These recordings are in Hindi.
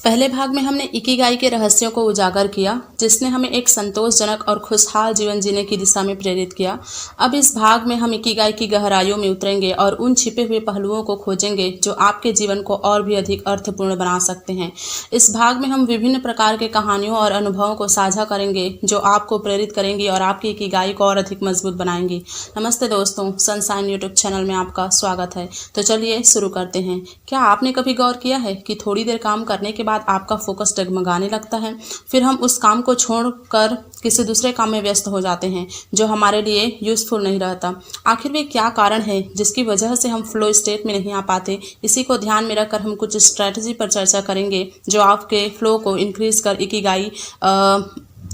पहले भाग में हमने इकिगाई के रहस्यों को उजागर किया, जिसने हमें एक संतोषजनक और खुशहाल जीवन जीने की दिशा में प्रेरित किया। अब इस भाग में हम इकिगाई की गहराइयों में उतरेंगे और उन छिपे हुए पहलुओं को खोजेंगे जो आपके जीवन को और भी अधिक अर्थपूर्ण बना सकते हैं। इस भाग में हम विभिन्न प्रकार के कहानियों और अनुभवों को साझा करेंगे जो आपको प्रेरित करेंगी और आपकी इकिगाई को और अधिक मजबूत बनाएंगी। नमस्ते दोस्तों, सनशाइन यूट्यूब चैनल में आपका स्वागत है। तो चलिए शुरू करते हैं। क्या आपने कभी गौर किया है कि थोड़ी देर काम करने के बाद आपका फोकस डगमगाने लगता है, फिर हम उस काम को छोड़कर किसी दूसरे काम में व्यस्त हो जाते हैं जो हमारे लिए यूजफुल नहीं रहता। आखिर वे क्या कारण है जिसकी वजह से हम फ्लो स्टेट में नहीं आ पाते? इसी को ध्यान में रखकर हम कुछ स्ट्रेटजी पर चर्चा करेंगे जो आपके फ्लो को इंक्रीज कर इकिगाई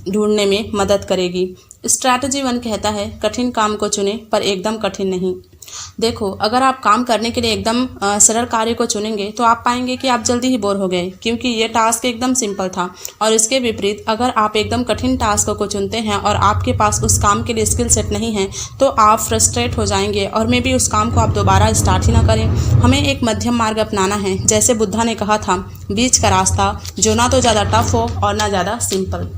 ढूंढने में मदद करेगी। स्ट्रैटेजी 1 कहता है, कठिन काम को चुनें पर एकदम कठिन नहीं। देखो, अगर आप काम करने के लिए एकदम सरल कार्य को चुनेंगे तो आप पाएंगे कि आप जल्दी ही बोर हो गए, क्योंकि ये टास्क एकदम सिंपल था। और इसके विपरीत अगर आप एकदम कठिन टास्क को चुनते हैं और आपके पास उस काम के लिए स्किल सेट नहीं है तो आप फ्रस्ट्रेट हो जाएंगे और मे बी उस काम को आप दोबारा स्टार्ट ही ना करें। हमें एक मध्यम मार्ग अपनाना है, जैसे बुद्धा ने कहा था, बीच का रास्ता जो ना तो ज़्यादा टफ हो और ना ज़्यादा सिंपल।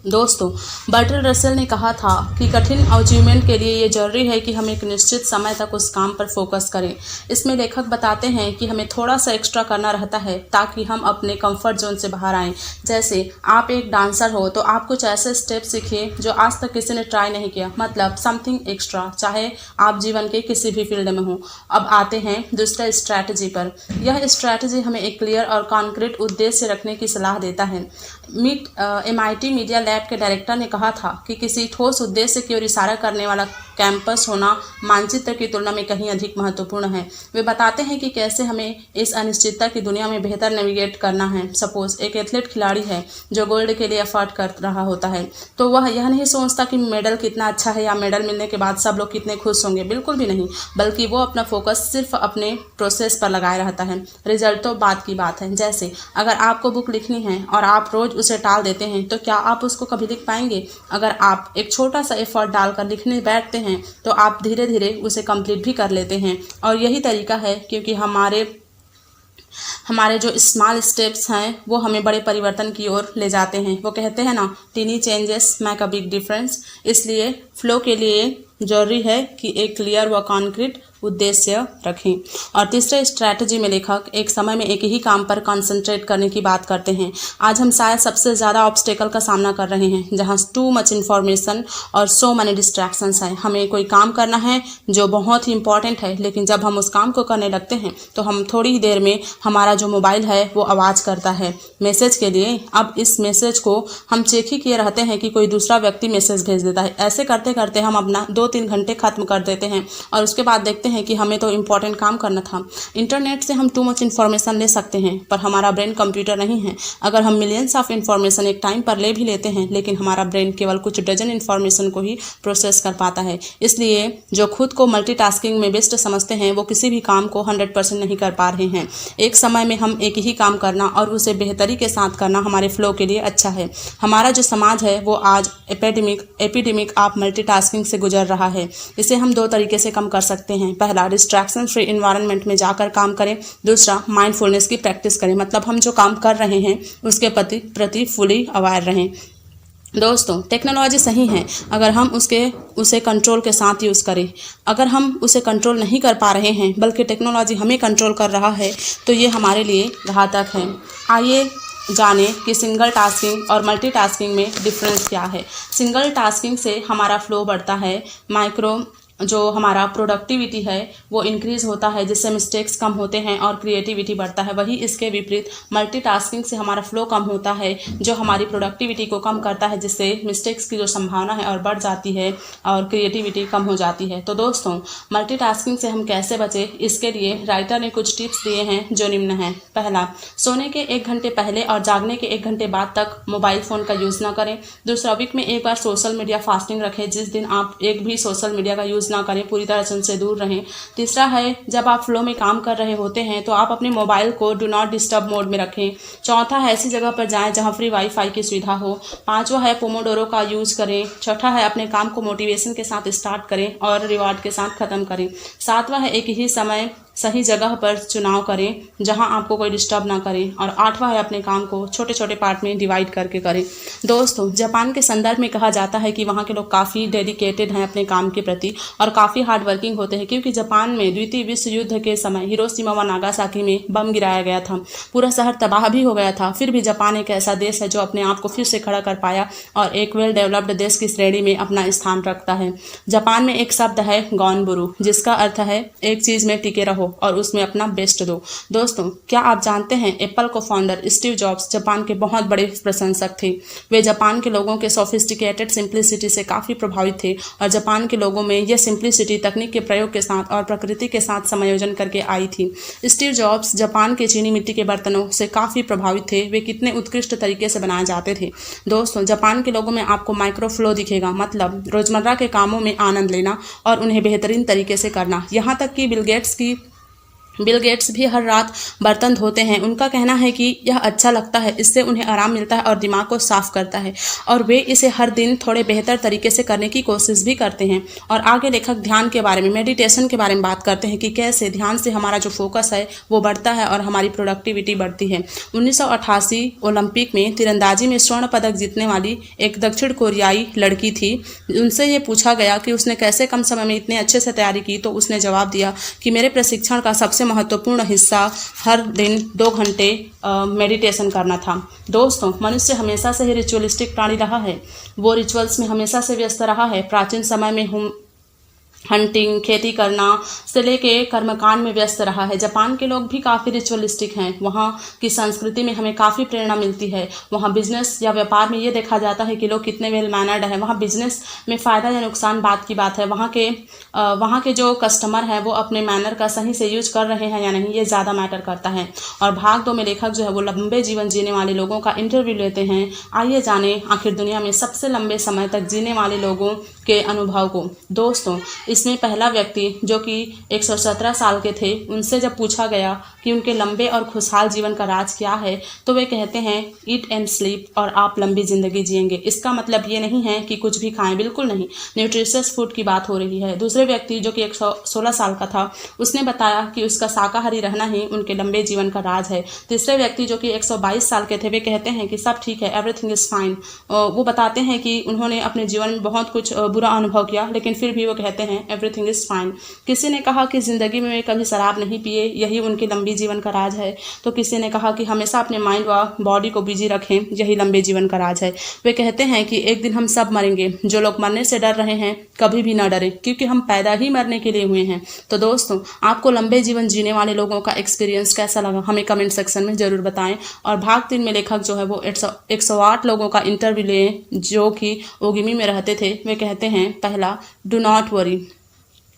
दोस्तों, बर्टल रसेल ने कहा था कि कठिन अचीवमेंट के लिए ये जरूरी है कि हम एक निश्चित समय तक उस काम पर फोकस करें। इसमें लेखक बताते हैं कि हमें थोड़ा सा एक्स्ट्रा करना रहता है ताकि हम अपने कंफर्ट जोन से बाहर आएं। जैसे आप एक डांसर हो तो आप कुछ ऐसे स्टेप सीखिए जो आज तक किसी ने ट्राई नहीं किया, मतलब समथिंग एक्स्ट्रा, चाहे आप जीवन के किसी भी फील्ड में हो। अब आते हैं दूसरे स्ट्रैटेजी पर। यह स्ट्रैटेजी हमें एक क्लियर और कॉन्क्रीट उद्देश्य रखने की सलाह देता है। MIT मीडिया लैब के डायरेक्टर ने कहा था कि किसी ठोस उद्देश्य की ओर इशारा करने वाला कैंपस होना मानचित्र की तुलना में कहीं अधिक महत्वपूर्ण है। वे बताते हैं कि कैसे हमें इस अनिश्चितता की दुनिया में बेहतर नेविगेट करना है। सपोज एक एथलीट खिलाड़ी है जो गोल्ड के लिए एफर्ट कर रहा होता है, तो वह यह नहीं सोचता कि मेडल कितना अच्छा है या मेडल मिलने के बाद सब लोग कितने खुश होंगे, बिल्कुल भी नहीं, बल्कि वो अपना फोकस सिर्फ अपने प्रोसेस पर लगाए रहता है। रिजल्ट तो बात की बात है। जैसे अगर आपको बुक लिखनी है और आप रोज उसे टाल देते हैं तो क्या आप उसको कभी लिख पाएंगे? अगर आप एक छोटा सा एफर्ट डालकर लिखने बैठते हैं तो आप धीरे धीरे उसे कंप्लीट भी कर लेते हैं। और यही तरीका है, क्योंकि हमारे जो स्मॉल स्टेप्स हैं वो हमें बड़े परिवर्तन की ओर ले जाते हैं। वो कहते हैं ना, tiny changes make a big difference. इसलिए फ्लो के लिए जरूरी है कि एक क्लियर व कॉन्क्रीट उद्देश्य रखें। और तीसरे स्ट्रैटेजी में लेखक एक समय में एक ही काम पर कंसंट्रेट करने की बात करते हैं। आज हम शायद सबसे ज़्यादा ऑब्स्टेकल का सामना कर रहे हैं, जहां टू मच इन्फॉर्मेशन और सो मैनी डिस्ट्रैक्शंस हैं। हमें कोई काम करना है जो बहुत ही इंपॉर्टेंट है, लेकिन जब हम उस काम को करने लगते हैं तो हम थोड़ी ही देर में हमारा जो मोबाइल है वो आवाज़ करता है मैसेज के लिए। अब इस मैसेज को हम चेक ही किए रहते हैं कि कोई दूसरा व्यक्ति मैसेज भेज देता है। ऐसे करते करते हम अपना 2-3 घंटे खत्म कर देते हैं और उसके बाद देखते हैं कि हमें तो इम्पोर्टेंट काम करना था। इंटरनेट से हम टू मच इन्फॉर्मेशन ले सकते हैं, पर हमारा ब्रेन कंप्यूटर नहीं है। अगर हम मिलियंस ऑफ इन्फॉर्मेशन एक टाइम पर ले भी लेते हैं, लेकिन हमारा ब्रेन केवल कुछ डजन इन्फॉर्मेशन को ही प्रोसेस कर पाता है। इसलिए जो खुद को मल्टीटास्किंग में बेस्ट समझते हैं वो किसी भी काम को 100% नहीं कर पा रहे हैं। एक समय में हम एक ही काम करना और उसे बेहतरी के साथ करना हमारे फ्लो के लिए अच्छा है। हमारा जो समाज है वो आज एपिडेमिक ऑफ मल्टीटास्किंग से गुजर रहा है। इसे हम 2 तरीके से कम कर सकते हैं। पहला, डिस्ट्रैक्शन फ्री एनवायरनमेंट में जाकर काम करें। दूसरा, माइंडफुलनेस की प्रैक्टिस करें, मतलब हम जो काम कर रहे हैं उसके प्रति फुली अवेयर रहें। दोस्तों, टेक्नोलॉजी सही है अगर हम उसे कंट्रोल के साथ यूज़ करें। अगर हम उसे कंट्रोल नहीं कर पा रहे हैं बल्कि टेक्नोलॉजी हमें कंट्रोल कर रहा है तो ये हमारे लिए घातक है। आइए जाने कि सिंगल टास्किंग और मल्टीटास्किंग में डिफरेंस क्या है। सिंगल टास्किंग से हमारा फ्लो बढ़ता है, जो हमारा प्रोडक्टिविटी है वो इंक्रीज होता है, जिससे मिस्टेक्स कम होते हैं और क्रिएटिविटी बढ़ता है। वही इसके विपरीत मल्टीटास्किंग से हमारा फ्लो कम होता है, जो हमारी प्रोडक्टिविटी को कम करता है, जिससे मिस्टेक्स की जो संभावना है और बढ़ जाती है और क्रिएटिविटी कम हो जाती है। तो दोस्तों, मल्टीटास्किंग से हम कैसे बचें, इसके लिए राइटर ने कुछ टिप्स दिए हैं जो निम्न हैं। पहला, सोने के 1 घंटे पहले और जागने के 1 घंटे बाद तक मोबाइल फ़ोन का यूज़ ना करें। दूसरा, वीक में एक बार सोशल मीडिया फास्टिंग रखें, जिस दिन आप एक भी सोशल मीडिया का यूज़ ना करें, पूरी तरह से उनसे दूर रहें। तीसरा है, जब आप फ्लो में काम कर रहे होते हैं तो आप अपने मोबाइल को डू नॉट डिस्टर्ब मोड में रखें। चौथा है, ऐसी जगह पर जाएं जहां फ्री वाईफाई की सुविधा हो। पांचवा है, पोमोडोरो का यूज़ करें। छठा है, अपने काम को मोटिवेशन के साथ स्टार्ट करें और रिवार्ड के साथ ख़त्म करें। सातवां है, एक ही समय सही जगह पर चुनाव करें जहां आपको कोई डिस्टर्ब ना करे। और 8वां है अपने काम को छोटे छोटे पार्ट में डिवाइड करके करें। दोस्तों, जापान के संदर्भ में कहा जाता है कि वहाँ के लोग काफ़ी डेडिकेटेड हैं अपने काम के प्रति और काफ़ी हार्ड वर्किंग होते हैं, क्योंकि जापान में द्वितीय विश्व युद्ध के समय हिरोशिमा व नागासाकी में बम गिराया गया था। पूरा शहर तबाह भी हो गया था, फिर भी जापान एक ऐसा देश है जो अपने आप को फिर से खड़ा कर पाया और एक वेल डेवलप्ड देश की श्रेणी में अपना स्थान रखता है। जापान में एक शब्द है गॉनबुरु, जिसका अर्थ है एक चीज़ में टिके रहो और उसमें अपना बेस्ट दो। दोस्तों, क्या आप जानते हैं एप्पल को फाउंडर स्टीव जॉब्स जापान के बहुत बड़े प्रशंसक थे। वे जापान के लोगों के सोफिस्टिकेटेड सिंप्लिसिटी से काफ़ी प्रभावित थे और जापान के लोगों में यह सिंप्लिसिटी तकनीक के प्रयोग के साथ और प्रकृति के साथ समायोजन करके आई थी। स्टीव जॉब्स जापान के चीनी मिट्टी के बर्तनों से काफ़ी प्रभावित थे। वे कितने उत्कृष्ट तरीके से बनाए जाते थे। दोस्तों, जापान के लोगों में आपको माइक्रोफ्लो दिखेगा, मतलब रोजमर्रा के कामों में आनंद लेना और उन्हें बेहतरीन तरीके से करना। यहाँ तक कि बिल गेट्स भी हर रात बर्तन धोते हैं। उनका कहना है कि यह अच्छा लगता है, इससे उन्हें आराम मिलता है और दिमाग को साफ करता है और वे इसे हर दिन थोड़े बेहतर तरीके से करने की कोशिश भी करते हैं। और आगे लेखक ध्यान के बारे में, मेडिटेशन के बारे में बात करते हैं कि कैसे ध्यान से हमारा जो फोकस है वो बढ़ता है और हमारी प्रोडक्टिविटी बढ़ती है। 1988 ओलंपिक में तीरंदाजी में स्वर्ण पदक जीतने वाली एक दक्षिण कोरियाई लड़की थी। उनसे ये पूछा गया कि उसने कैसे कम समय में इतने अच्छे से तैयारी की, तो उसने जवाब दिया कि मेरे प्रशिक्षण का सबसे महत्वपूर्ण हिस्सा हर दिन 2 घंटे मेडिटेशन करना था। दोस्तों, मनुष्य हमेशा से ही रिचुअलिस्टिक प्राणी रहा है। वो रिचुअल्स में हमेशा से व्यस्त रहा है। प्राचीन समय में हंटिंग, खेती करना से लेके कर्मकांड में व्यस्त रहा है। जापान के लोग भी काफ़ी रिचुअलिस्टिक हैं। वहाँ की संस्कृति में हमें काफ़ी प्रेरणा मिलती है। वहाँ बिजनेस या व्यापार में ये देखा जाता है कि लोग कितने वेल मैनर्ड हैं। वहाँ बिजनेस में फ़ायदा या नुकसान बात की बात है। वहाँ के जो कस्टमर हैं वो अपने मैनर का सही से यूज कर रहे हैं या नहीं, ये ज़्यादा मैटर करता है। और भाग 2 में लेखक जो है वो लंबे जीवन जीने वाले लोगों का इंटरव्यू लेते हैं। आइए जाने आखिर दुनिया में सबसे लंबे समय तक जीने वाले लोगों के अनुभव को। दोस्तों, इसमें पहला व्यक्ति जो कि 117 साल के थे, उनसे जब पूछा गया कि उनके लंबे और खुशहाल जीवन का राज क्या है, तो वे कहते हैं ईट एंड स्लीप और आप लंबी जिंदगी जिएंगे। इसका मतलब ये नहीं है कि कुछ भी खाएं, बिल्कुल नहीं। न्यूट्रिशियस फूड की बात हो रही है। दूसरे व्यक्ति जो कि 116 साल का था, उसने बताया कि उसका शाकाहारी रहना ही उनके लंबे जीवन का राज है। तीसरे व्यक्ति जो कि 122 साल के थे, वे कहते हैं कि सब ठीक है, एवरीथिंग इज फाइन। वो बताते हैं कि उन्होंने अपने जीवन में बहुत कुछ बुरा अनुभव किया, लेकिन फिर भी वो कहते हैं एवरीथिंग इज फाइन। किसी ने कहा कि जिंदगी में वे कभी शराब नहीं पिए, यही उनके लंबी जीवन का राज है। तो किसी ने कहा कि हमेशा अपने माइंड व बॉडी को बिजी रखें, यही लंबे जीवन का राज है। वे कहते हैं कि एक दिन हम सब मरेंगे। जो लोग मरने से डर रहे हैं, कभी भी ना डरें, क्योंकि हम पैदा ही मरने के लिए हुए हैं। तो दोस्तों, आपको लंबे जीवन जीने वाले लोगों का एक्सपीरियंस कैसा लगा, हमें कमेंट सेक्शन में जरूर बताएं। और भाग 3 में लेखक जो है वो 108 लोगों का इंटरव्यू लें जो कि ओगिमी में रहते थे। वे कहते हैं, पहला, डू नॉट वरी,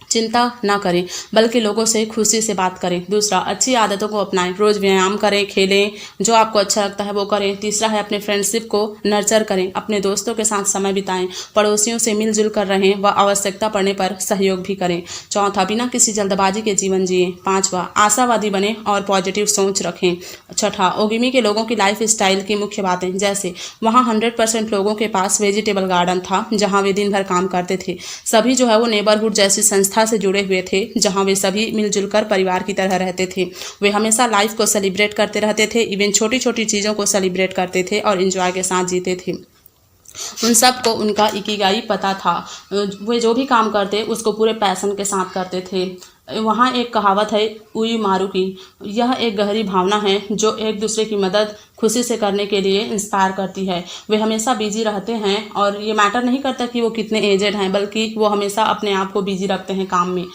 चिंता ना करें, बल्कि लोगों से खुशी से बात करें। दूसरा, अच्छी आदतों को अपनाएं, रोज व्यायाम करें, खेलें, जो आपको अच्छा लगता है वो करें। तीसरा है अपने फ्रेंडशिप को नर्चर करें, अपने दोस्तों के साथ समय बिताएं, पड़ोसियों से मिलजुल कर रहें व आवश्यकता पड़ने पर सहयोग भी करें। चौथा, बिना किसी जल्दबाजी के जीवन जिए। पांचवा, आशावादी बने और पॉजिटिव सोच रखें। छठा, ओगिमी के लोगों की लाइफ स्टाइल की मुख्य बातें, जैसे वहाँ 100% लोगों के पास वेजिटेबल गार्डन था जहाँ वे दिन भर काम करते थे। सभी जो है वो नेबरहुड जैसी संस्था से जुड़े हुए थे जहां वे सभी मिलजुल कर परिवार की तरह रहते थे। वे हमेशा लाइफ को सेलिब्रेट करते रहते थे, इवन छोटी छोटी चीज़ों को सेलिब्रेट करते थे और एंजॉय के साथ जीते थे। उन सबको उनका इकिगाई पता था। वे जो भी काम करते उसको पूरे पैशन के साथ करते थे। वहाँ एक कहावत है उई मारू की। यह एक गहरी भावना है जो एक दूसरे की मदद खुशी से करने के लिए इंस्पायर करती है। वे हमेशा बिजी रहते हैं और ये मैटर नहीं करता कि वो कितने एजेड हैं, बल्कि वो हमेशा अपने आप को बिजी रखते हैं काम में।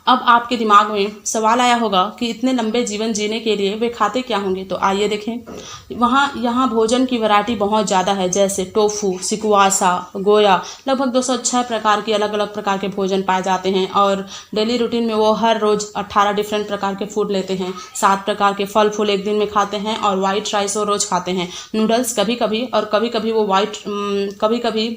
अब आपके दिमाग में सवाल आया होगा कि इतने लंबे जीवन जीने के लिए वे खाते क्या होंगे, तो आइए देखें। यहाँ भोजन की वैरायटी बहुत ज़्यादा है, जैसे टोफू, सिकुआसा, गोया, लगभग 206 प्रकार की अलग अलग प्रकार के भोजन पाए जाते हैं। और डेली रूटीन में वो हर रोज़ 18 डिफरेंट प्रकार के फूड लेते हैं। 7 प्रकार के फल फूल एक दिन में खाते हैं और वाइट राइस वो रोज़ खाते हैं। नूडल्स कभी कभी, और कभी कभी वो कभी कभी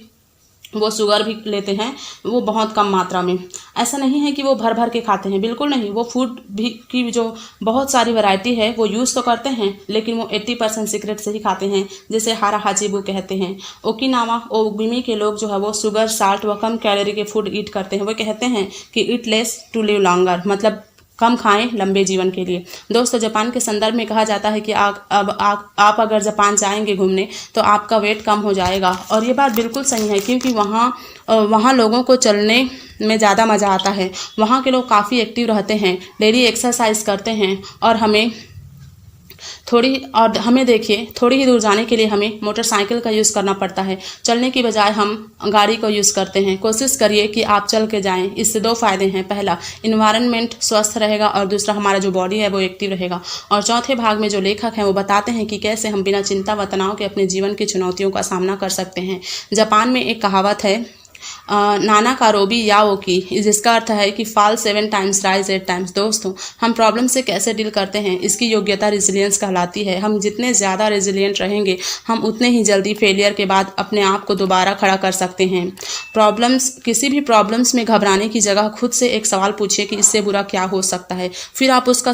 वो शुगर भी लेते हैं, वो बहुत कम मात्रा में। ऐसा नहीं है कि वो भर भर के खाते हैं, बिल्कुल नहीं। वो फूड भी की जो बहुत सारी वैरायटी है वो यूज़ तो करते हैं, लेकिन वो 80% सीक्रेट से ही खाते हैं, जैसे हारा हाजीबू कहते हैं। ओकिनावा ओगिमी के लोग जो है वो शुगर, साल्ट व कम कैलोरी के फूड ईट करते हैं। वो कहते हैं कि eat less to live longer, मतलब कम खाएं लंबे जीवन के लिए। दोस्तों, जापान के संदर्भ में कहा जाता है कि आप अगर जापान जाएंगे घूमने तो आपका वेट कम हो जाएगा, और ये बात बिल्कुल सही है क्योंकि वहाँ लोगों को चलने में ज़्यादा मज़ा आता है। वहाँ के लोग काफ़ी एक्टिव रहते हैं, डेली एक्सरसाइज करते हैं, और हमें देखिए थोड़ी ही दूर जाने के लिए हमें मोटरसाइकिल का यूज़ करना पड़ता है। चलने की बजाय हम गाड़ी को यूज़ करते हैं। कोशिश करिए कि आप चल के जाएं। इससे 2 फायदे हैं, पहला इन्वायरमेंट स्वस्थ रहेगा और दूसरा हमारा जो बॉडी है वो एक्टिव रहेगा। और चौथे भाग में जो लेखक हैं वो बताते हैं कि कैसे हम बिना चिंता व तनाव के अपने जीवन की चुनौतियों का सामना कर सकते हैं। जापान में एक कहावत है, नाना कारोबी याओ की, जिसका अर्थ है कि फॉल 7 टाइम्स राइज 8 टाइम्स। दोस्तों, हम प्रॉब्लम से कैसे डील करते हैं इसकी योग्यता रेजिलियंस कहलाती है। हम जितने ज़्यादा रेजिलियंट रहेंगे हम उतने ही जल्दी फेलियर के बाद अपने आप को दोबारा खड़ा कर सकते हैं। किसी भी प्रॉब्लम्स में घबराने की जगह खुद से एक सवाल पूछिए कि इससे बुरा क्या हो सकता है, फिर आप उसका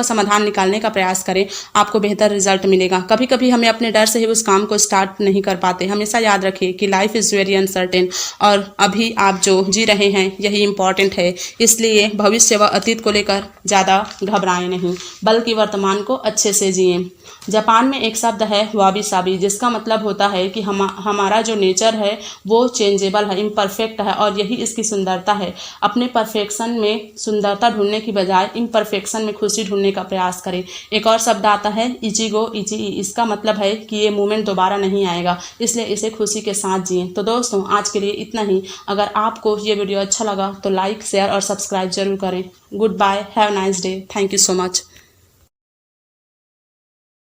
समाधान निकालने का प्रयास करें, आपको बेहतर रिजल्ट मिलेगा। कभी कभी हमें अपने डर से ही उस काम को स्टार्ट नहीं कर पाते। हमेशा याद रखिए कि लाइफ इज़ वेरी अनसर्टेन, और अभी आप जो जी रहे हैं यही इम्पॉर्टेंट है। इसलिए भविष्य व अतीत को लेकर ज़्यादा घबराएं नहीं, बल्कि वर्तमान को अच्छे से जिएं। जापान में एक शब्द है वाबी साबी, जिसका मतलब होता है कि हमारा जो नेचर है वो चेंजेबल है, इम्परफेक्ट है, और यही इसकी सुंदरता है। अपने परफेक्शन में सुंदरता ढूंढने की बजाय इम्परफेक्शन में खुशी ढूंढने का प्रयास करें। एक और शब्द आता है इचिगो इची, इसका मतलब है कि ये मोमेंट दोबारा नहीं आएगा, इसलिए इसे खुशी के साथ जिएं। तो दोस्तों, आज के लिए इतना ही। अगर आपको ये वीडियो अच्छा लगा तो लाइक, शेयर और सब्सक्राइब जरूर करें। Good bye, have nice day, thank you so much.